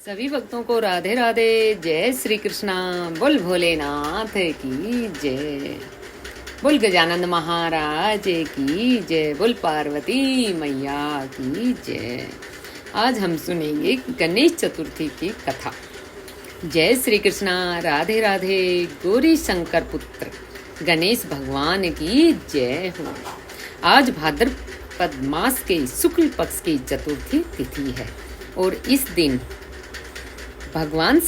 सभी भक्तों को राधे राधे। जय श्री कृष्णा। बोल भोलेनाथ की जय। बोल गजानंद महाराज की जय। बोल पार्वती मैया की जय। आज हम सुनेंगे गणेश चतुर्थी की कथा। जय श्री कृष्णा। राधे राधे। गौरी शंकर पुत्र गणेश भगवान की जय हो। आज भाद्रपद मास के शुक्ल पक्ष की चतुर्थी तिथि है और इस दिन भगवान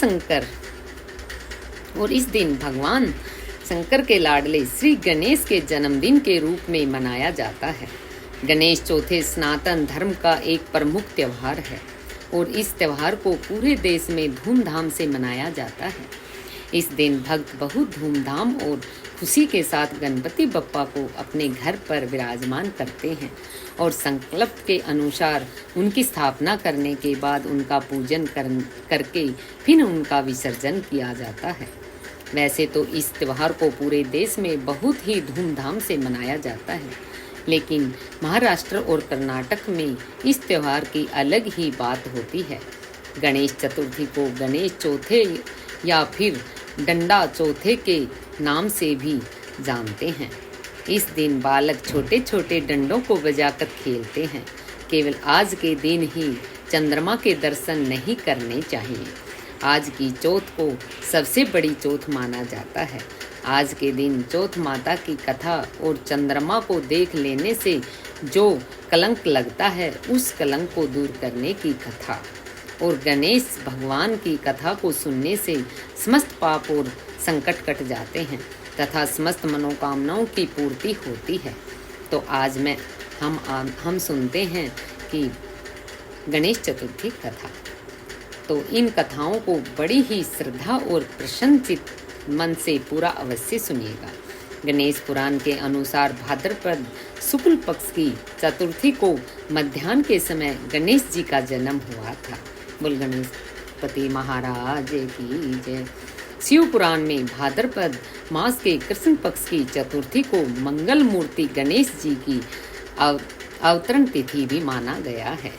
शंकर के लाडले श्री गणेश के जन्मदिन के रूप में मनाया जाता है। गणेश चौथे सनातन धर्म का एक प्रमुख त्योहार है और इस त्योहार को पूरे देश में धूमधाम से मनाया जाता है। इस दिन भक्त बहुत धूमधाम और खुशी के साथ गणपति बप्पा को अपने घर पर विराजमान करते हैं और संकल्प के अनुसार उनकी स्थापना करने के बाद उनका पूजन करके फिर उनका विसर्जन किया जाता है। वैसे तो इस त्योहार को पूरे देश में बहुत ही धूमधाम से मनाया जाता है, लेकिन महाराष्ट्र और कर्नाटक में इस त्योहार की अलग ही बात होती है। गणेश चतुर्थी को गणेश चौथे या फिर डंडा चौथे के नाम से भी जानते हैं। इस दिन बालक छोटे छोटे डंडों को बजाकर खेलते हैं। केवल आज के दिन ही चंद्रमा के दर्शन नहीं करने चाहिए। आज की चौथ को सबसे बड़ी चौथ माना जाता है। आज के दिन चौथ माता की कथा और चंद्रमा को देख लेने से जो कलंक लगता है उस कलंक को दूर करने की कथा और गणेश भगवान की कथा को सुनने से समस्त पाप और संकट कट जाते हैं तथा समस्त मनोकामनाओं की पूर्ति होती है। तो आज हम सुनते हैं कि गणेश चतुर्थी कथा। तो इन कथाओं को बड़ी ही श्रद्धा और प्रसन्नचित मन से पूरा अवश्य सुनिएगा। गणेश पुराण के अनुसार भाद्रपद शुक्ल पक्ष की चतुर्थी को मध्याह्न के समय गणेश जी का जन्म हुआ था। बोल गणेशपति महाराज की जय। शिव पुराण में भाद्रपद मास के कृष्ण पक्ष की चतुर्थी को मंगल मूर्ति गणेश जी की अवतरण तिथि भी माना गया है।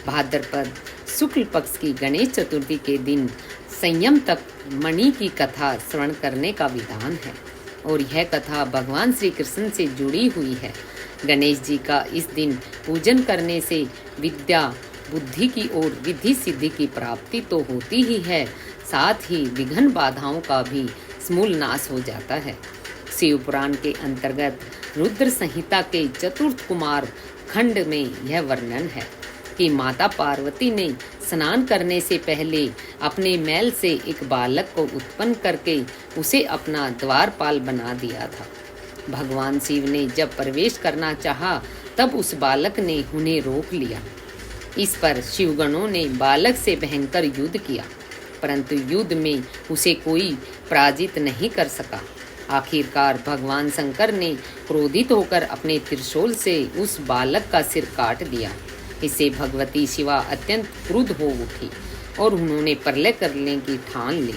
भाद्रपद शुक्ल पक्ष की गणेश चतुर्थी के दिन संयम तक मणि की कथा श्रवण करने का विधान है और यह कथा भगवान श्री कृष्ण से जुड़ी हुई है। गणेश जी का इस दिन पूजन करने से विद्या बुद्धि की और रिद्धि सिद्धि की प्राप्ति तो होती ही है, साथ ही विघ्न बाधाओं का भी समूल नाश हो जाता है। शिव पुराण के अंतर्गत रुद्र संहिता के चतुर्थ कुमार खंड में यह वर्णन है कि माता पार्वती ने स्नान करने से पहले अपने मैल से एक बालक को उत्पन्न करके उसे अपना द्वारपाल बना दिया था। भगवान शिव ने जब प्रवेश करना चाहा तब उस बालक ने उन्हें रोक लिया। इस पर शिवगणों ने बालक से भयंकर युद्ध किया, परंतु युद्ध में उसे कोई पराजित नहीं कर सका। आखिरकार भगवान शंकर ने क्रोधित होकर अपने त्रिशूल से उस बालक का सिर काट दिया। इससे भगवती शिवा अत्यंत क्रुद्ध हो उठी और उन्होंने प्रलय करने की ठान ली।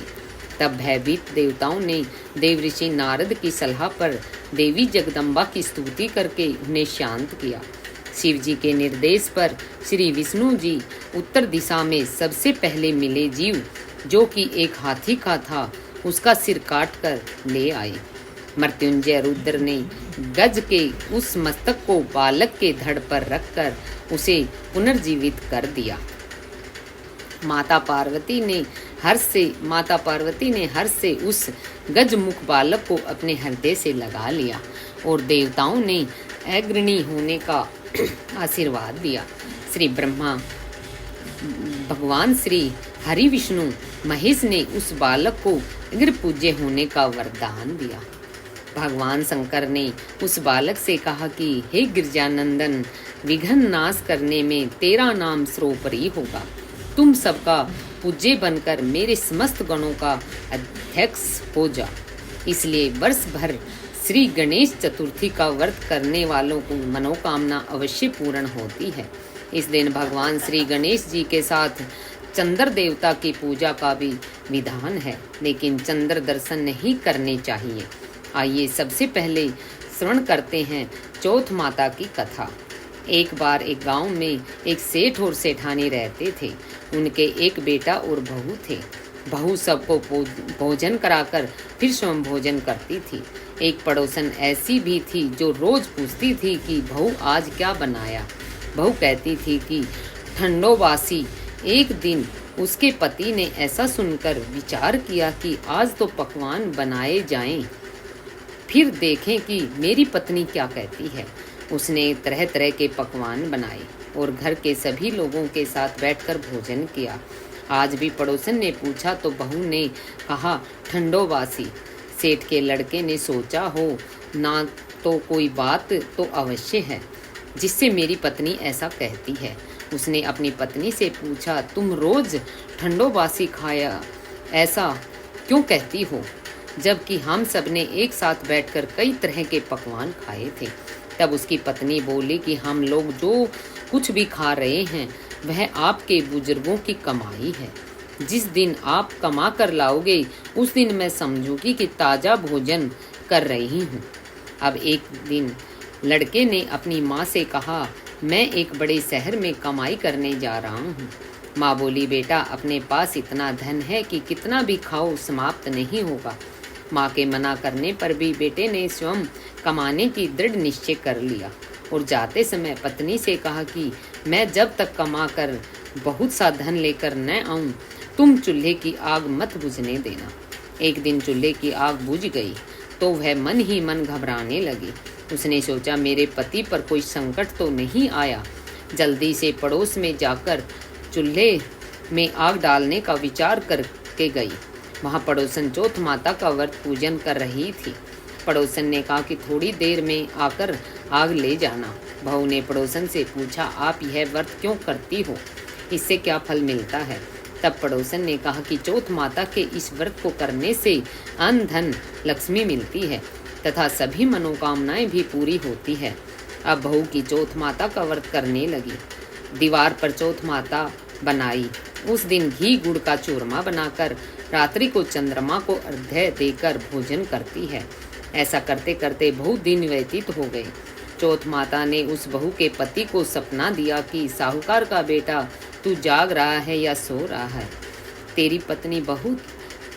तब भयभीत देवताओं ने देवऋषि नारद की सलाह पर देवी जगदम्बा की स्तुति करके उन्हें शांत किया। शिव जी के निर्देश पर श्री विष्णु जी उत्तर दिशा में सबसे पहले मिले जीव, जो कि एक हाथी का था, उसका सिर काट कर ले आए। मृत्युंजय रुद्र ने गज के उस मस्तक को बालक के धड़ पर रखकर उसे पुनर्जीवित कर दिया। माता पार्वती ने हर्ष से उस गजमुख बालक को अपने हृदय से लगा लिया और देवताओं ने अग्रणी होने का आशीर्वाद दिया। श्री ब्रह्मा, भगवान श्री हरि, विष्णु, महेश ने उस बालक को अग्र पूज्य होने का वरदान दिया। भगवान शंकर ने उस बालक से कहा कि हे गिरजानंदन, विघ्न नाश करने में तेरा नाम सर्वोपरि होगा। तुम सबका पूज्य बनकर मेरे समस्त गणों का अध्यक्ष हो जा। इसलिए वर्ष भर श्री गणेश चतुर्थी का व्रत करने वालों को मनोकामना अवश्य पूर्ण होती है। इस दिन भगवान श्री गणेश जी के साथ चंद्र देवता की पूजा का भी विधान है, लेकिन चंद्र दर्शन नहीं करने चाहिए। आइए सबसे पहले श्रवण करते हैं चौथ माता की कथा। एक बार एक गांव में एक सेठ और सेठानी रहते थे। उनके एक बेटा और बहू थे। बहू सबको भोजन कराकर फिर स्वयं भोजन करती थी। एक पड़ोसन ऐसी भी थी जो रोज पूछती थी कि बहू आज क्या बनाया। बहू कहती थी कि ठंडोबासी। एक दिन उसके पति ने ऐसा सुनकर विचार किया कि आज तो पकवान बनाए जाएं, फिर देखें कि मेरी पत्नी क्या कहती है। उसने तरह तरह के पकवान बनाए और घर के सभी लोगों के साथ बैठकर भोजन किया। आज भी पड़ोसन ने पूछा तो बहू ने कहा ठंडोबासी। सेठ के लड़के ने सोचा हो ना तो कोई बात तो अवश्य है जिससे मेरी पत्नी ऐसा कहती है। उसने अपनी पत्नी से पूछा, तुम रोज ठंडोबासी खाया ऐसा क्यों कहती हो, जबकि हम सब ने एक साथ बैठकर कई तरह के पकवान खाए थे। तब उसकी पत्नी बोली कि हम लोग जो कुछ भी खा रहे हैं वह आपके बुजुर्गों की कमाई है। जिस दिन आप कमा कर लाओगे उस दिन मैं समझूंगी कि ताज़ा भोजन कर रही हूँ। अब एक दिन लड़के ने अपनी माँ से कहा, मैं एक बड़े शहर में कमाई करने जा रहा हूँ। माँ बोली, बेटा अपने पास इतना धन है कि कितना भी खाओ समाप्त नहीं होगा। माँ के मना करने पर भी बेटे ने स्वयं कमाने की दृढ़ निश्चय कर लिया और जाते समय पत्नी से कहा कि मैं जब तक कमा कर बहुत सा धन लेकर न आऊं तुम चूल्हे की आग मत बुझने देना। एक दिन चूल्हे की आग बुझ गई तो वह मन ही मन घबराने लगी। उसने सोचा मेरे पति पर कोई संकट तो नहीं आया। जल्दी से पड़ोस में जाकर चूल्हे में आग डालने का विचार करके गई। वहाँ पड़ोसन चौथ माता का व्रत पूजन कर रही थी। पड़ोसन ने कहा कि थोड़ी देर में आकर आग ले जाना। बहू ने पड़ोसन से पूछा, आप यह व्रत क्यों करती हो, इससे क्या फल मिलता है। तब पड़ोसन ने कहा कि चौथ माता के इस व्रत को करने से अन्न धन लक्ष्मी मिलती है तथा सभी मनोकामनाएं भी पूरी होती है। अब बहू की चौथ माता का व्रत करने लगी। दीवार पर चौथ माता बनाई। उस दिन घी गुड़ का चूरमा बनाकर रात्रि को चंद्रमा को अर्घ्य देकर भोजन करती है। ऐसा करते करते बहुत दिन व्यतीत हो गए। चौथ माता ने उस बहू के पति को सपना दिया कि साहूकार का बेटा तू जाग रहा है या सो रहा है। तेरी पत्नी बहुत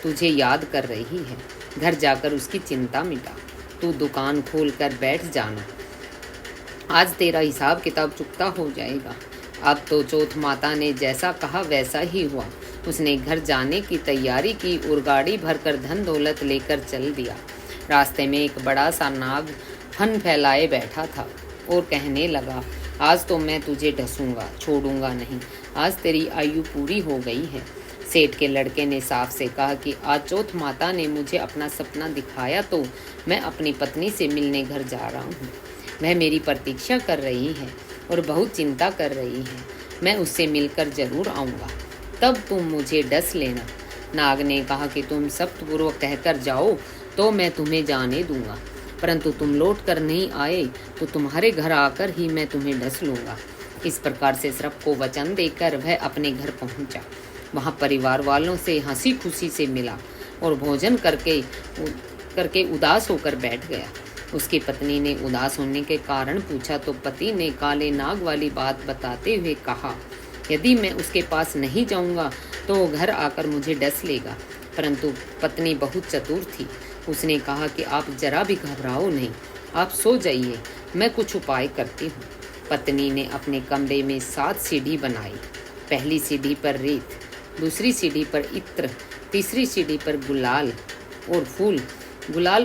तुझे याद कर रही है। घर जाकर उसकी चिंता मिटा। तू दुकान खोल कर बैठ जाना। आज तेरा हिसाब किताब चुकता हो जाएगा। अब तो चौथ माता ने जैसा कहा वैसा ही हुआ। उसने घर जाने की तैयारी की और गाड़ी भरकर धन दौलत लेकर चल दिया। रास्ते में एक बड़ा सा नाग फन फैलाए बैठा था और कहने लगा, आज तो मैं तुझे ढसूंगा, छोड़ूंगा नहीं। आज तेरी आयु पूरी हो गई है। सेठ के लड़के ने साफ से कहा कि आज चौथ माता ने मुझे अपना सपना दिखाया तो मैं अपनी पत्नी से मिलने घर जा रहा हूँ। वह मेरी प्रतीक्षा कर रही है और बहुत चिंता कर रही है। मैं उससे मिलकर जरूर आऊँगा, तब तुम मुझे डस लेना। नाग ने कहा कि तुम सप्तपूर्वक कहकर जाओ तो मैं तुम्हें जाने दूंगा, परंतु तुम लौट कर नहीं आए तो तुम्हारे घर आकर ही मैं तुम्हें डस लूँगा। इस प्रकार से सर्प को वचन देकर वह अपने घर पहुँचा। वहाँ परिवार वालों से हंसी खुशी से मिला और भोजन करके उदास होकर बैठ गया। उसकी पत्नी ने उदास होने के कारण पूछा तो पति ने काले नाग वाली बात बताते हुए कहा, यदि मैं उसके पास नहीं जाऊंगा तो वो घर आकर मुझे डस लेगा। परंतु पत्नी बहुत चतुर थी। उसने कहा कि आप जरा भी घबराओ नहीं, आप सो जाइए, मैं कुछ उपाय करती हूँ। पत्नी ने अपने कमरे में 7 सीढ़ी बनाई। पहली सीढ़ी पर रेत, दूसरी सीढ़ी पर इत्र, तीसरी सीढ़ी पर गुलाल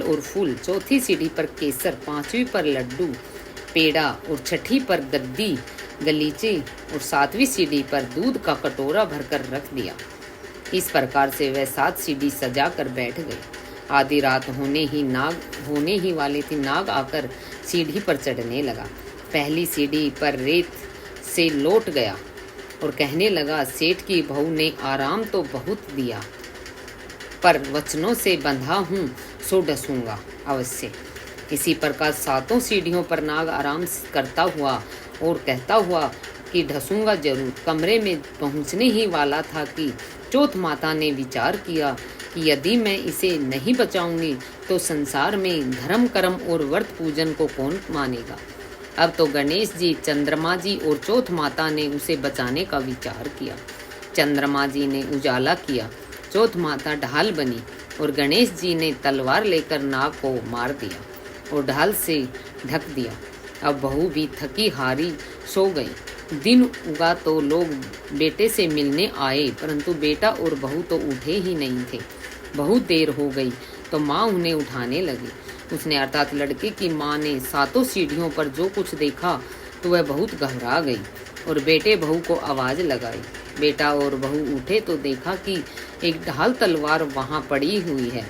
और फूल, चौथी सीढ़ी पर केसर, 5वीं पर लड्डू पेड़ा और छठी पर गद्दी गलीचे और 7वीं सीढ़ी पर दूध का कटोरा भरकर रख दिया। इस प्रकार से वह 7 सीढ़ी सजा कर बैठ गई। आधी रात होने ही वाली थी। नाग आकर सीढ़ी पर चढ़ने लगा। पहली सीढ़ी पर रेत से लौट गया और कहने लगा, सेठ की बहू ने आराम तो बहुत दिया, पर वचनों से बंधा हूँ सो डसूंगा अवश्य। इसी प्रकार 7 सीढ़ियों पर नाग आराम करता हुआ और कहता हुआ कि ढसूंगा जरूर। कमरे में पहुँचने ही वाला था कि चौथ माता ने विचार किया कि यदि मैं इसे नहीं बचाऊंगी तो संसार में धर्म कर्म और व्रत पूजन को कौन मानेगा। अब तो गणेश जी, चंद्रमा जी और चौथ माता ने उसे बचाने का विचार किया। चंद्रमा जी ने उजाला किया, चौथ माता ढाल बनी और गणेश जी ने तलवार लेकर नाग को मार दिया और ढाल से ढक दिया। अब बहू भी थकी हारी सो गई। दिन उगा तो लोग बेटे से मिलने आए, परंतु बेटा और बहू तो उठे ही नहीं थे। बहुत देर हो गई तो माँ उन्हें उठाने लगी। उसने अर्थात लड़के की माँ ने 7 सीढ़ियों पर जो कुछ देखा तो वह बहुत घबरा गई और बेटे बहू को आवाज़ लगाई। बेटा और बहू उठे तो देखा कि एक ढाल तलवार वहाँ पड़ी हुई है।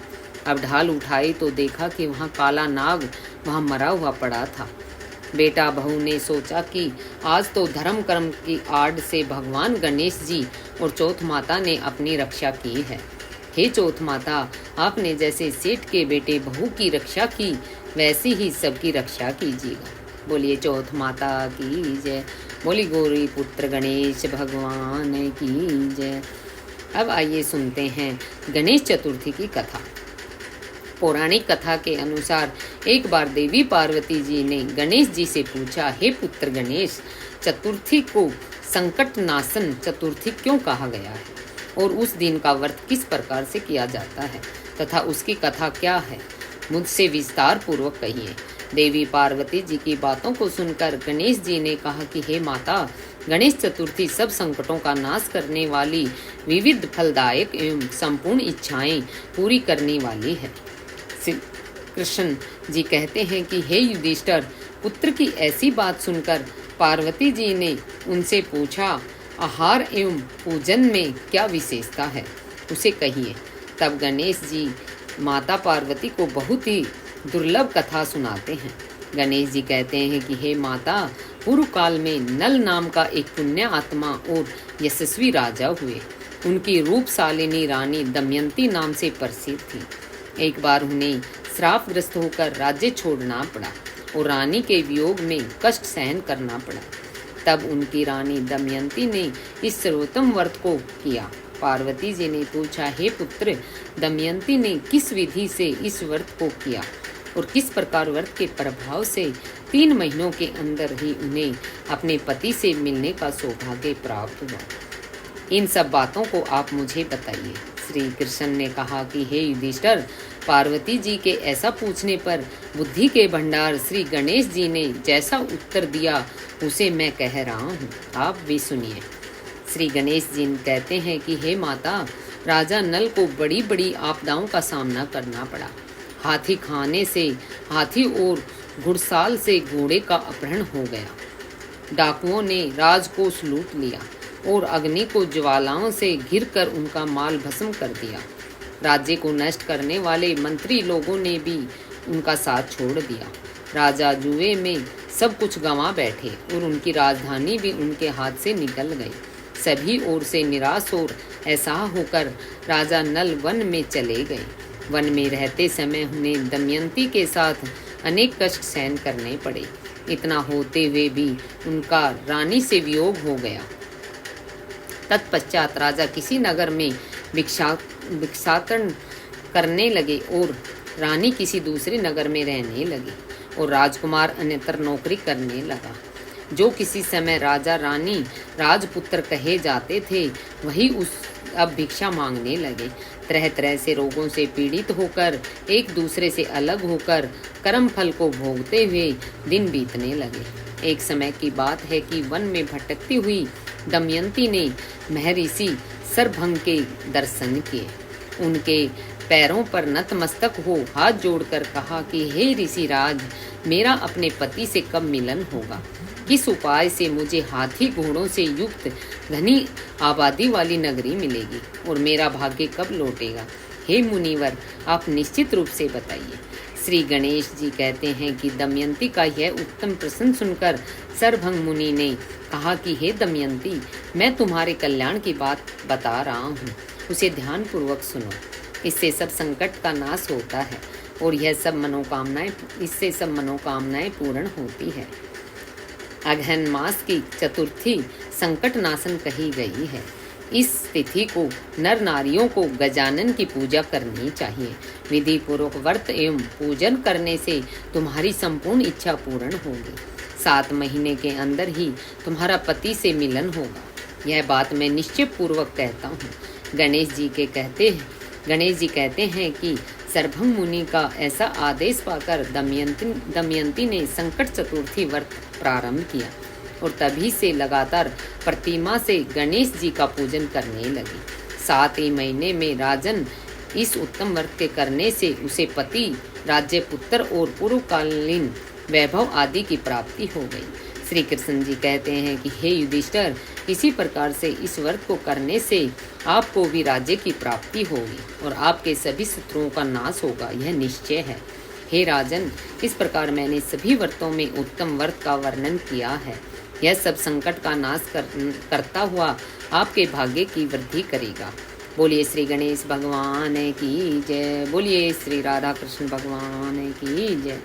अब ढाल उठाई तो देखा कि वहाँ काला नाग वहाँ मरा हुआ पड़ा था। बेटा बहू ने सोचा कि आज तो धर्म कर्म की आड़ से भगवान गणेश जी और चौथ माता ने अपनी रक्षा की है। हे चौथ माता, आपने जैसे सेठ के बेटे बहू की रक्षा की, वैसी ही सबकी रक्षा कीजिएगा। बोलिए चौथ माता की जय। बोली गौरी पुत्र गणेश भगवान की जय। अब आइए सुनते हैं गणेश चतुर्थी की कथा। पौराणिक कथा के अनुसार एक बार देवी पार्वती जी ने गणेश जी से पूछा, हे पुत्र गणेश, चतुर्थी को संकट नाशन चतुर्थी क्यों कहा गया है और उस दिन का व्रत किस प्रकार से किया जाता है तथा उसकी कथा क्या है, मुझसे विस्तार पूर्वक कहिए। देवी पार्वती जी की बातों को सुनकर गणेश जी ने कहा कि हे माता, गणेश चतुर्थी सब संकटों का नाश करने वाली, विविध फलदायक एवं संपूर्ण इच्छाएं पूरी करने वाली है। कृष्ण जी कहते हैं कि हे युधिष्ठिर, पुत्र की ऐसी बात सुनकर पार्वती जी ने उनसे पूछा, आहार एवं पूजन में क्या विशेषता है, उसे कहिए। तब गणेश जी माता पार्वती को बहुत ही दुर्लभ कथा सुनाते हैं। गणेश जी कहते हैं कि हे माता, पूर्व काल में नल नाम का एक पुण्य आत्मा और यशस्वी राजा हुए। उनकी रूपशालिनी रानी दमयंती नाम से प्रसिद्ध थी। एक बार उन्हें श्रापग्रस्त होकर राज्य छोड़ना पड़ा और रानी के वियोग में कष्ट सहन करना पड़ा। तब उनकी रानी दमयंती ने इस सर्वोत्तम व्रत को किया। पार्वती जी ने पूछा, हे पुत्र, दमयंती ने किस विधि से इस व्रत को किया और किस प्रकार व्रत के प्रभाव से 3 महीनों के अंदर ही उन्हें अपने पति से मिलने का सौभाग्य प्राप्त हुआ। इन सब बातों को आप मुझे बताइए। श्री कृष्ण ने कहा कि हे युधिष्ठिर, पार्वती जी के ऐसा पूछने पर बुद्धि के भंडार श्री गणेश जी ने जैसा उत्तर दिया उसे मैं कह रहा हूँ, आप भी सुनिए। श्री गणेश जी कहते हैं कि हे माता, राजा नल को बड़ी बड़ी आपदाओं का सामना करना पड़ा। हाथी खाने से हाथी और घुड़साल से घोड़े का अपहरण हो गया। डाकुओं ने राजकोष लूट लिया और अग्नि को ज्वालाओं से घिरकर उनका माल भस्म कर दिया। राज्य को नष्ट करने वाले मंत्री लोगों ने भी उनका साथ छोड़ दिया। राजा जुए में सब कुछ गंवा बैठे और उनकी राजधानी भी उनके हाथ से निकल गई। सभी ओर से निराश और ऐसा होकर राजा नल वन में चले गए। वन में रहते समय उन्हें दमयंती के साथ अनेक कष्ट सहन करने पड़े। इतना होते हुए भी उनका रानी से वियोग हो गया। तत्पश्चात राजा किसी नगर में भिक्षाटन करने लगे और रानी किसी दूसरे नगर में रहने लगी और राजकुमार अन्यत्र नौकरी करने लगा। जो किसी समय राजा रानी राजपुत्र कहे जाते थे, वही उस अब भिक्षा मांगने लगे। तरह तरह से रोगों से पीड़ित होकर, एक दूसरे से अलग होकर, कर्म फल को भोगते हुए दिन बीतने लगे। एक समय की बात है कि वन में भटकती हुई दमयंती ने महर्षि सरभंग के दर्शन किए। उनके पैरों पर नतमस्तक हो हाथ जोड़कर कहा कि हे ऋषिराज, मेरा अपने पति से कब मिलन होगा? किस उपाय से मुझे हाथी घोड़ों से युक्त घनी आबादी वाली नगरी मिलेगी और मेरा भाग्य कब लौटेगा? हे मुनिवर, आप निश्चित रूप से बताइए। श्री गणेश जी कहते हैं कि दमयंती का यह उत्तम प्रश्न सुनकर सरभंग मुनि ने कहा कि हे दमयंती, मैं तुम्हारे कल्याण की बात बता रहा हूँ, उसे ध्यान पूर्वक सुनो। इससे सब संकट का नाश होता है और इससे सब मनोकामनाएं पूर्ण होती है। अगहन मास की चतुर्थी संकट नाशन कही गई है। इस तिथि को नर नारियों को गजानन की पूजा करनी चाहिए। विधि पूर्वक व्रत एवं पूजन करने से तुम्हारी संपूर्ण इच्छा पूर्ण होगी। 7 महीने के अंदर ही तुम्हारा पति से मिलन होगा। यह बात मैं निश्चय पूर्वक कहता हूँ। गणेश जी कहते हैं कि सर्वभंग मुनि का ऐसा आदेश पाकर दमयंती ने संकट चतुर्थी व्रत प्रारंभ किया और तभी से लगातार प्रतिमा से गणेश जी का पूजन करने लगी। 7 ही महीने में राजन इस उत्तम व्रत के करने से उसे पति, राज्य, पुत्र और पूर्वकालीन वैभव आदि की प्राप्ति हो गई। श्री कृष्ण जी कहते हैं कि हे युधिष्ठिर, किसी प्रकार से इस व्रत को करने से आपको भी राज्य की प्राप्ति होगी और आपके सभी शत्रुओं का नाश होगा, यह निश्चय है। हे राजन, इस प्रकार मैंने सभी व्रतों में उत्तम व्रत का वर्णन किया है। यह सब संकट का नाश करता हुआ आपके भाग्य की वृद्धि करेगा। बोलिए श्री गणेश भगवान की जय। बोलिए श्री राधा कृष्ण भगवान की जय।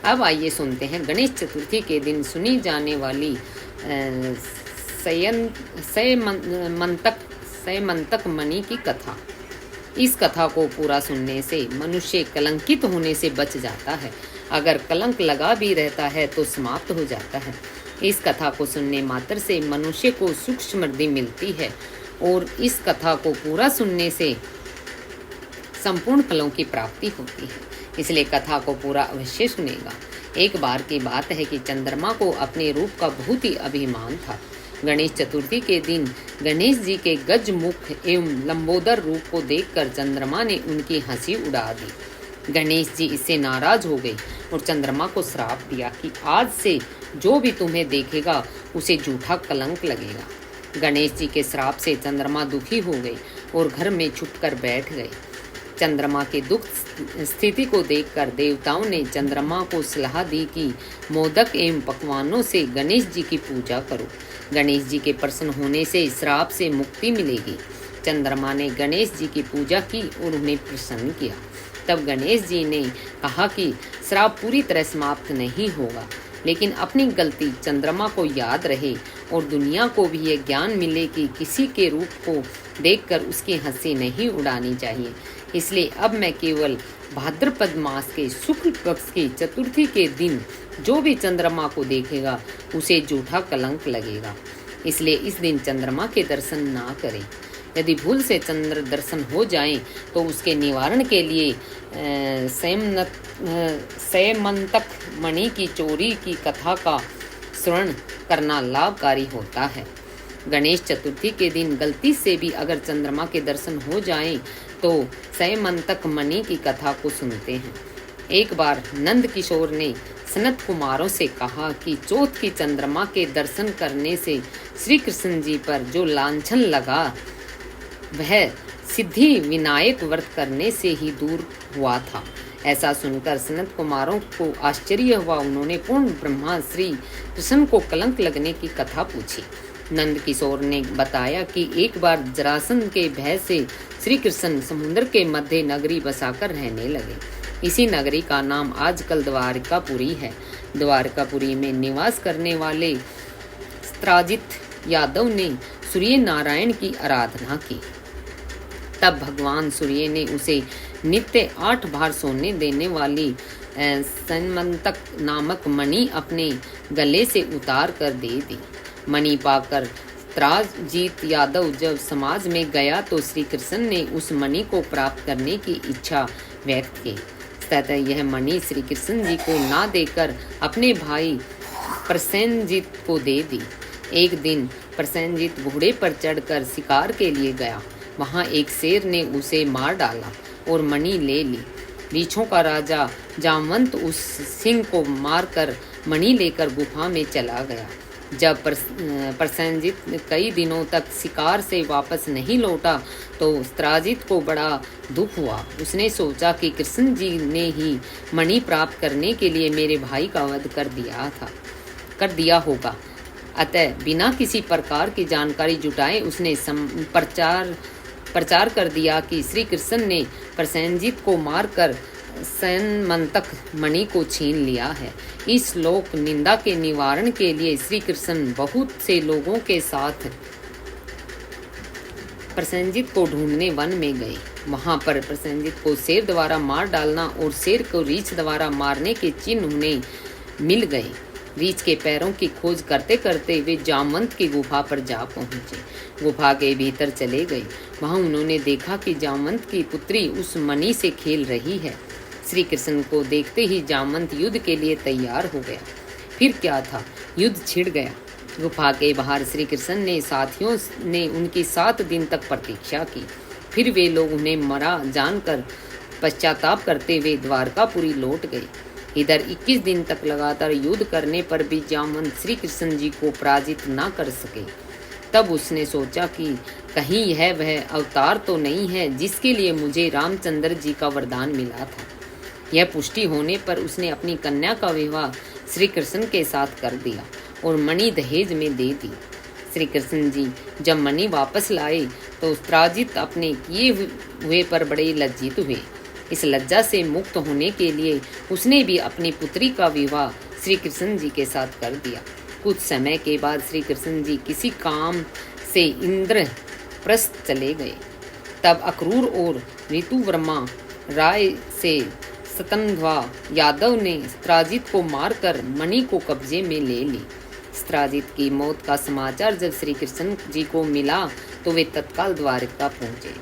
अब आइए सुनते हैं गणेश चतुर्थी के दिन सुनी जाने वाली सयमंतक मणि की कथा। इस कथा को पूरा सुनने से मनुष्य कलंकित होने से बच जाता है। अगर कलंक लगा भी रहता है तो समाप्त हो जाता है। इस कथा को सुनने मात्र से मनुष्य को सुख समृद्धि मिलती है और इस कथा को पूरा सुनने से संपूर्ण फलों की प्राप्ति होती है। इसलिए कथा को पूरा अवश्य सुनेगा। एक बार की बात है कि चंद्रमा को अपने रूप का बहुत ही अभिमान था। गणेश चतुर्थी के दिन गणेश जी के गज मुख एवं लंबोदर रूप को देखकर चंद्रमा ने उनकी हंसी उड़ा दी। गणेश जी इससे नाराज हो गए और चंद्रमा को श्राप दिया कि आज से जो भी तुम्हें देखेगा उसे झूठा कलंक लगेगा। गणेश जी के श्राप से चंद्रमा दुखी हो गए और घर में छुपकर बैठ गए। चंद्रमा के दुख स्थिति को देखकर देवताओं ने चंद्रमा को सलाह दी कि मोदक एवं पकवानों से गणेश जी की पूजा करो। गणेश जी के प्रसन्न होने से श्राप से मुक्ति मिलेगी। चंद्रमा ने गणेश जी की पूजा की और उन्हें प्रसन्न किया। तब गणेश जी ने कहा कि श्राप पूरी तरह समाप्त नहीं होगा, लेकिन अपनी गलती चंद्रमा को याद रहे और दुनिया को भी ये ज्ञान मिले कि किसी के रूप को देखकर उसकी हंसी नहीं उड़ानी चाहिए। इसलिए अब मैं केवल भाद्रपद मास के शुक्ल पक्ष की चतुर्थी के दिन जो भी चंद्रमा को देखेगा उसे झूठा कलंक लगेगा। इसलिए इस दिन चंद्रमा के दर्शन ना करें। यदि भूल से चंद्र दर्शन हो जाएं तो उसके निवारण के लिए सयमंतक मणि की चोरी की कथा का श्रवण करना लाभकारी होता है। गणेश चतुर्थी के दिन गलती से भी अगर चंद्रमा के दर्शन हो जाएं तो सयमंतक मणि की कथा को सुनते हैं। एक बार नंद किशोर ने सनत कुमारों से कहा कि चौथ की चंद्रमा के दर्शन करने से श्री कृष्ण जी पर जो लांछन लगा वह सिद्धि विनायक व्रत करने से ही दूर हुआ था। ऐसा सुनकर सनत कुमारों को आश्चर्य हुआ। उन्होंने पूर्ण ब्रह्मा श्री कृष्ण को कलंक लगने की कथा पूछी। नंद किशोर ने बताया कि एक बार जरासंध के भय से श्री कृष्ण समुद्र के मध्य नगरी बसाकर रहने लगे। इसी नगरी का नाम आजकल द्वारकापुरी है। द्वारकापुरी में निवास करने वाले स्त्राजित यादव ने सूर्य नारायण की आराधना की। तब भगवान सूर्य ने उसे नित्य 8 बार सोने देने वाली सयमंतक नामक मणि अपने गले से उतार कर दे दी। मणि पाकर स्त्राजित यादव जब समाज में गया तो श्री कृष्ण ने उस मणि को प्राप्त करने की इच्छा व्यक्त की। तथा यह मणि श्री कृष्ण जी को ना देकर अपने भाई प्रसेनजीत को दे दी। एक दिन प्रसेनजीत घोड़े पर चढ़कर शिकार के लिए गया। वहां एक शेर ने उसे मार डाला और मणि ले ली। रीछों का राजा जामवंत उस सिंह को मारकर मणि लेकर गुफा में चला गया। जब प्रसेनजीत कई दिनों तक शिकार से वापस नहीं लौटा तो स्त्राजित को बड़ा दुख हुआ। उसने सोचा कि कृष्ण जी ने ही मणि प्राप्त करने के लिए मेरे भाई का वध कर दिया होगा। अतः बिना किसी प्रकार की जानकारी जुटाए उसने प्रचार कर दिया कि श्री कृष्ण ने प्रसेनजीत को मारकर सयमंतक मणि को छीन लिया है। इस लोक निंदा के निवारण के लिए श्री कृष्ण बहुत से लोगों के साथ प्रसेनजीत को ढूंढने वन में गए। वहां पर प्रसेनजीत को शेर द्वारा मार डालना और शेर को रीछ द्वारा मारने के चिन्ह उन्हें मिल गए। रीछ के पैरों की खोज करते करते वे जामवंत की गुफा पर जा पहुंचे। गुफा के भीतर चले गए। वहां उन्होंने देखा कि जामवंत की पुत्री उस मणि से खेल रही है। श्री कृष्ण को देखते ही जामवंत युद्ध के लिए तैयार हो गया। फिर क्या था, युद्ध छिड़ गया। गुफा के बाहर श्री कृष्ण ने साथियों ने उनकी 7 दिन तक प्रतीक्षा की। फिर वे लोग उन्हें मरा जानकर पश्चाताप करते हुए द्वारकापुरी लौट गए। इधर 21 दिन तक लगातार युद्ध करने पर भी जामवंत श्री कृष्ण जी को पराजित न कर सके। तब उसने सोचा कि कहीं यह वह अवतार तो नहीं है जिसके लिए मुझे रामचंद्र जी का वरदान मिला था। यह पुष्टि होने पर उसने अपनी कन्या का विवाह श्री कृष्ण के साथ कर दिया और मणि दहेज में दे दी। श्री कृष्ण जी जब मणि वापस लाए तो उत्तराजित अपने किए हुए पर बड़े लज्जित हुए। इस लज्जा से मुक्त होने के लिए उसने भी अपनी पुत्री का विवाह श्री कृष्ण जी के साथ कर दिया। कुछ समय के बाद श्री कृष्ण जी किसी काम से इंद्रप्रस्थ चले गए। तब अक्रूर और ऋतुवर्मा राय से सतंध्वा यादव ने स्त्राजित को मारकर मणि को कब्जे में ले ली। स्त्राजित की मौत का समाचार जब श्री कृष्ण जी को मिला तो वे तत्काल द्वारका पहुंचे।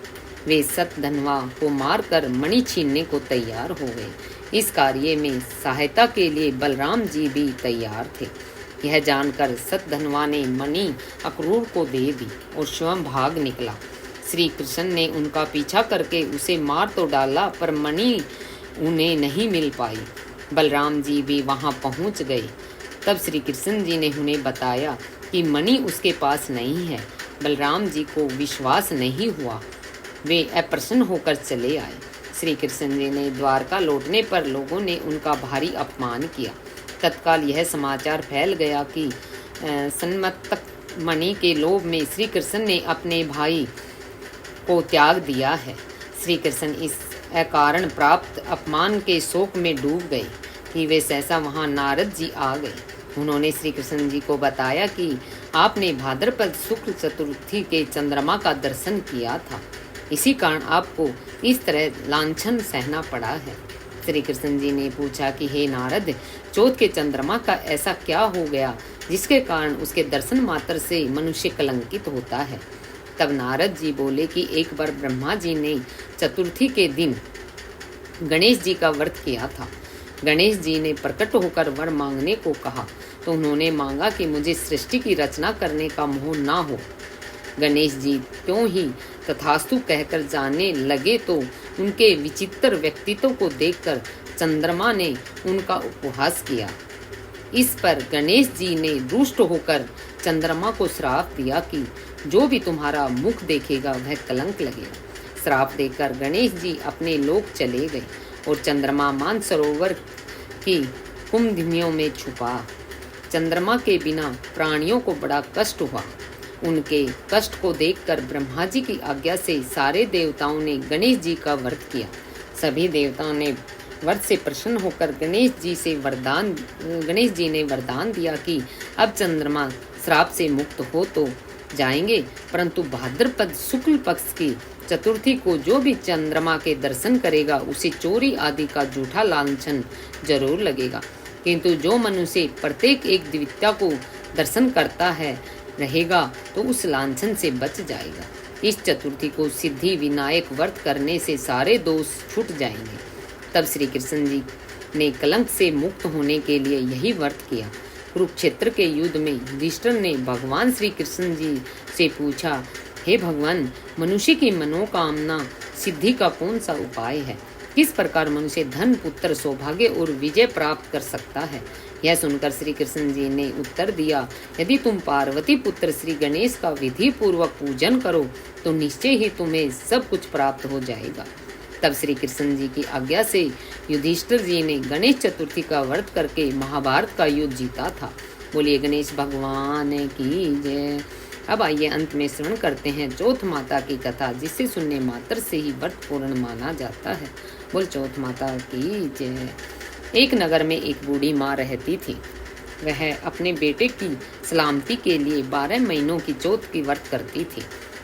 वे सतधनवा को मारकर मणि छीनने को तैयार हो गए। इस कार्य में सहायता के लिए बलराम जी भी तैयार थे। यह जानकर सतधनवा ने मणि अक्रूर को दे दी और स्वयं भाग निकला। श्री कृष्ण ने उनका पीछा करके उसे मार तो डाला, पर मणि उन्हें नहीं मिल पाई। बलराम जी भी वहां पहुंच गए। तब श्री कृष्ण जी ने उन्हें बताया कि मणि उसके पास नहीं है। बलराम जी को विश्वास नहीं हुआ। वे अप्रसन्न होकर चले आए। श्री कृष्ण जी ने द्वारका लौटने पर लोगों ने उनका भारी अपमान किया। तत्काल यह समाचार फैल गया कि सन्मत्तक मणि के लोभ में श्री कृष्ण ने अपने भाई को त्याग दिया है। श्री कृष्ण इस अकारण प्राप्त अपमान के शोक में डूब गए कि वे सहसा वहां नारद जी आ गए। उन्होंने श्री कृष्ण जी को बताया कि आपने भाद्रपद शुक्ल चतुर्थी के चंद्रमा का दर्शन किया था, इसी कारण आपको इस तरह लांछन सहना पड़ा है। श्री कृष्ण जी ने पूछा कि हे नारद, चौथ के चंद्रमा का ऐसा क्या हो गया जिसके कारण उसके दर्शन मात्र से मनुष्य कलंकित होता है। तब नारद जी बोले कि एक बार ब्रह्मा जी ने चतुर्थी के दिन गणेश जी का व्रत किया था। गणेश जी ने प्रकट होकर वर मांगने को कहा तो उन्होंने मांगा कि मुझे सृष्टि की रचना करने का मोह ना हो। गणेश जी क्यों ही तथास्तु कहकर जाने लगे तो उनके विचित्र व्यक्तित्व को देखकर चंद्रमा ने उनका उपहास किया। इस पर गणेश जी ने रुष्ट होकर चंद्रमा को श्राप दिया कि जो भी तुम्हारा मुख देखेगा वह कलंक लगेगा। श्राप देकर गणेश जी अपने लोक चले गए और चंद्रमा मानसरोवर की कुंभियों में छुपा। चंद्रमा के बिना प्राणियों को बड़ा कष्ट हुआ। उनके कष्ट को देखकर ब्रह्मा जी की आज्ञा से सारे देवताओं ने गणेश जी का व्रत किया। सभी देवताओं ने व्रत से प्रसन्न होकर गणेश जी ने वरदान दिया कि अब चंद्रमा श्राप से मुक्त हो तो जाएंगे, परंतु भाद्रपद शुक्ल पक्ष की चतुर्थी को जो भी चंद्रमा के दर्शन करेगा उसे चोरी आदि का झूठा लांछन जरूर लगेगा, किंतु जो मनुष्य प्रत्येक एक दिव्यता को दर्शन करता है रहेगा तो उस लांछन से बच जाएगा। इस चतुर्थी को सिद्धि विनायक व्रत करने से सारे दोष छूट जाएंगे। तब श्री कृष्ण जी ने कलंक से मुक्त होने के लिए यही व्रत किया। कुरुक्षेत्र के युद्ध में युधिष्ठिर ने भगवान श्री कृष्ण जी से पूछा, हे भगवान, मनुष्य की मनोकामना सिद्धि का कौन सा उपाय है? किस प्रकार मनुष्य धन, पुत्र, सौभाग्य और विजय प्राप्त कर सकता है? यह सुनकर श्री कृष्ण जी ने उत्तर दिया, यदि तुम पार्वती पुत्र श्री गणेश का विधि पूर्वक पूजन करो तो निश्चय ही तुम्हें सब कुछ प्राप्त हो जाएगा। तब श्री कृष्ण जी की आज्ञा से युधिष्ठिर जी ने गणेश चतुर्थी का व्रत करके महाभारत का युद्ध जीता था। बोलिए गणेश भगवान की जय। अब आइए अंत में श्रवण करते हैं चौथ माता की कथा, जिसे सुनने मात्र से ही व्रत पूर्ण माना जाता है। बोल चौथ माता की जय। एक नगर में एक बूढ़ी माँ रहती थी। वह अपने बेटे की सलामती के लिए 12 महीनों की चौथ की व्रत करती थी।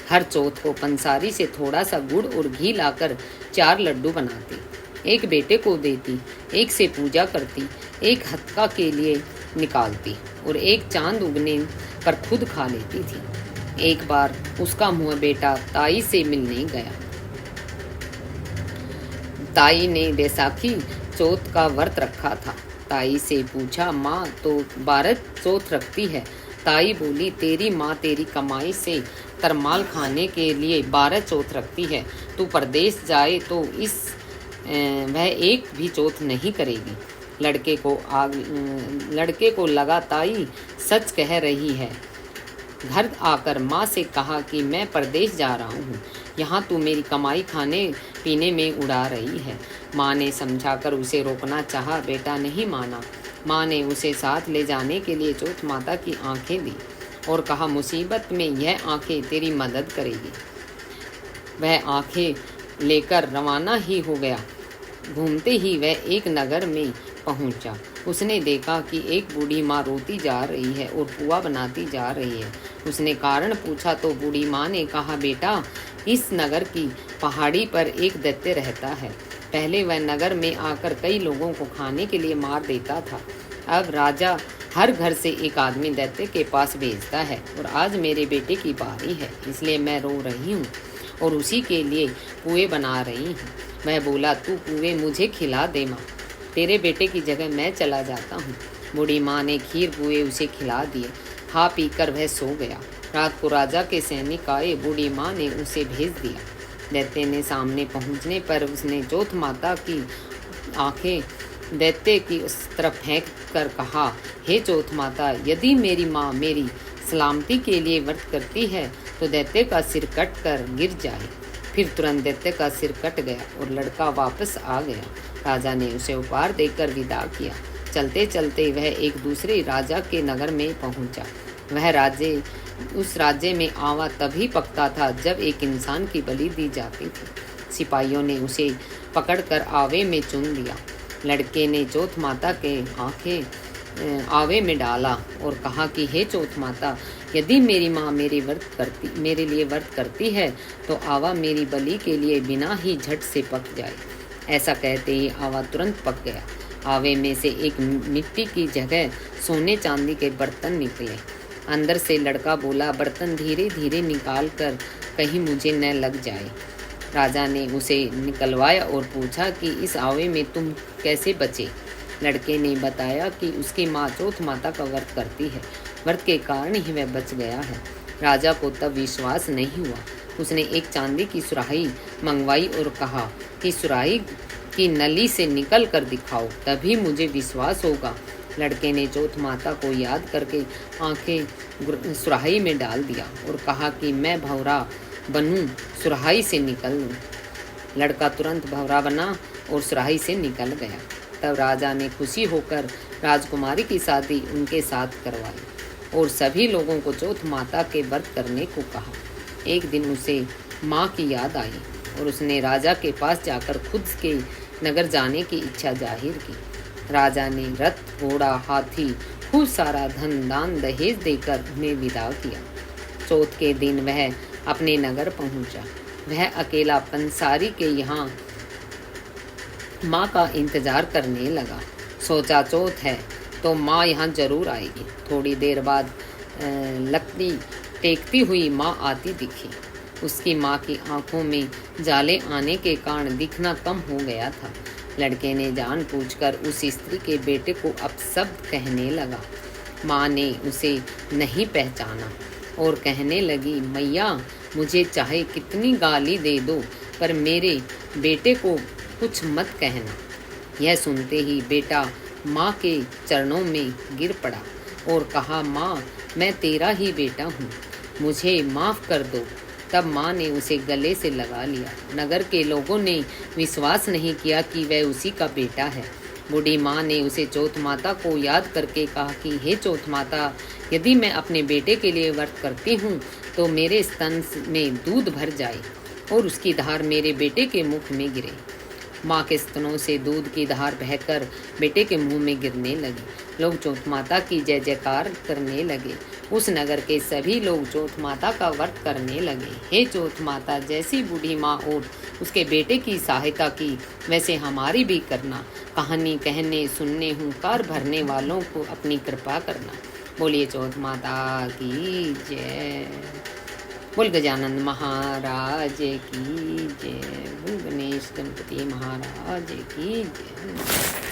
हर चौथ को पंसारी से थोड़ा सा गुड़ और घी लाकर 4 लड्डू बनाती, एक बेटे को देती, एक से पूजा करती, एक हत्का के लिए निकालती और एक चांद उगने पर खुद खा लेती थी। एक बार उसका मुँह बेटा ताई से मिलने गया। ताई ने बैसाखी चौथ का व्रत रखा था। ताई से पूछा, माँ तो 12 चौथ रखती है। ताई बोली, तेरी माँ तेरी कमाई से तरमाल खाने के लिए 12 चौथ रखती है। तू परदेश जाए तो वह एक भी चौथ नहीं करेगी। लड़के को लगा ताई सच कह रही है। घर आकर माँ से कहा कि मैं परदेश जा रहा हूँ, यहाँ तू मेरी कमाई खाने पीने में उड़ा रही है। माँ ने समझाकर उसे रोकना चाहा, बेटा नहीं माना। माँ ने उसे साथ ले जाने के लिए चौथ माता की आंखें दी और कहा, मुसीबत में यह आंखें तेरी मदद करेगी। वह आंखें लेकर रवाना ही हो गया। घूमते ही वह एक नगर में पहुंचा। उसने देखा कि एक बूढ़ी माँ रोती जा रही है और पुआ बनाती जा रही है। उसने कारण पूछा तो बूढ़ी माँ ने कहा, बेटा इस नगर की पहाड़ी पर एक दैत्य रहता है। पहले वह नगर में आकर कई लोगों को खाने के लिए मार देता था। अब राजा हर घर से एक आदमी दैत्य के पास भेजता है और आज मेरे बेटे की बारी है, इसलिए मैं रो रही हूँ और उसी के लिए पुए बना रही हूँ। मैं बोला, तू पुए मुझे खिला दे माँ, तेरे बेटे की जगह मैं चला जाता हूँ। बूढ़ी माँ ने खीर पुए उसे खिला दिए। खा पी कर वह सो गया। रात को राजा के सैनिक आए। बूढ़ी माँ ने उसे भेज दिया। दैत्य ने सामने पहुँचने पर उसने चौथ माता की आंखें दैत्य की उस तरफ फेंक कर कहा, हे चौथ माता, यदि मेरी माँ मेरी सलामती के लिए व्रत करती है तो दैत्य का सिर कट कर गिर जाए। फिर तुरंत दैत्य का सिर कट गया और लड़का वापस आ गया। राजा ने उसे उपहार देकर विदा किया। चलते चलते वह एक दूसरे राजा के नगर में पहुंचा। उस राज्य में आवा तभी पकता था जब एक इंसान की बलि दी जाती थी। सिपाहियों ने उसे पकड़कर आवे में चुन लिया। लड़के ने चौथ माता के आंखें आवे में डाला और कहा कि हे चौथ माता, यदि मेरी माँ मेरे लिए व्रत करती है तो आवा मेरी बलि के लिए बिना ही झट से पक जाए। ऐसा कहते ही आवा तुरंत पक गया। आवे में से एक मिट्टी की जगह सोने चांदी के बर्तन निकले। अंदर से लड़का बोला, बर्तन धीरे धीरे निकाल कर कहीं मुझे न लग जाए। राजा ने उसे निकलवाया और पूछा कि इस आवे में तुम कैसे बचे। लड़के ने बताया कि उसकी माँ चौथ माता का व्रत करती है, व्रत के कारण ही वह बच गया है। राजा को तब विश्वास नहीं हुआ। उसने एक चांदी की सुराही मंगवाई और कहा कि सुराही की नली से निकल कर दिखाओ, तभी मुझे विश्वास होगा। लड़के ने चौथ माता को याद करके आंखें सुराही में डाल दिया और कहा कि मैं भंवरा बनूं, सुराही से निकल लूं। लड़का तुरंत भंवरा बना और सुराही से निकल गया। तब राजा ने खुशी होकर राजकुमारी की शादी उनके साथ करवाई और सभी लोगों को चौथ माता के व्रत करने को कहा। एक दिन उसे माँ की याद आई और उसने राजा के पास जाकर खुद के नगर जाने की इच्छा जाहिर की। राजा ने रथ, घोड़ा, हाथी, खूब सारा धन दान दहेज देकर उन्हें विदा किया। चौथ के दिन वह अपने नगर पहुंचा। वह अकेला पंसारी के यहाँ माँ का इंतजार करने लगा। सोचा चौथ है तो माँ यहाँ जरूर आएगी। थोड़ी देर बाद लकड़ी टेकती हुई माँ आती दिखी। उसकी माँ की आंखों में जाले आने के कारण दिखना कम हो गया था। लड़के ने जानबूझकर उस स्त्री के बेटे को अपशब्द कहने लगा। माँ ने उसे नहीं पहचाना और कहने लगी, मैया मुझे चाहे कितनी गाली दे दो पर मेरे बेटे को कुछ मत कहना। यह सुनते ही बेटा माँ के चरणों में गिर पड़ा और कहा, माँ मैं तेरा ही बेटा हूँ, मुझे माफ़ कर दो। तब माँ ने उसे गले से लगा लिया। नगर के लोगों ने विश्वास नहीं किया कि वह उसी का बेटा है। बूढ़ी माँ ने उसे चौथ माता को याद करके कहा कि हे चौथ माता, यदि मैं अपने बेटे के लिए व्रत करती हूँ तो मेरे स्तन में दूध भर जाए और उसकी धार मेरे बेटे के मुख में गिरे। माँ के स्तनों से दूध की धार बहकर बेटे के मुंह में गिरने लगी। लोग चौथ माता की जय जयकार करने लगे। उस नगर के सभी लोग चौथ माता का व्रत करने लगे। हे चौथ माता, जैसी बूढ़ी माँ और उसके बेटे की सहायता की, वैसे हमारी भी करना। कहानी कहने सुनने हुंकार भरने वालों को अपनी कृपा करना। बोलिए चौथ माता की जय। बोल गजानन महाराज की जय। बोल गणेश गणपति महाराज की जय।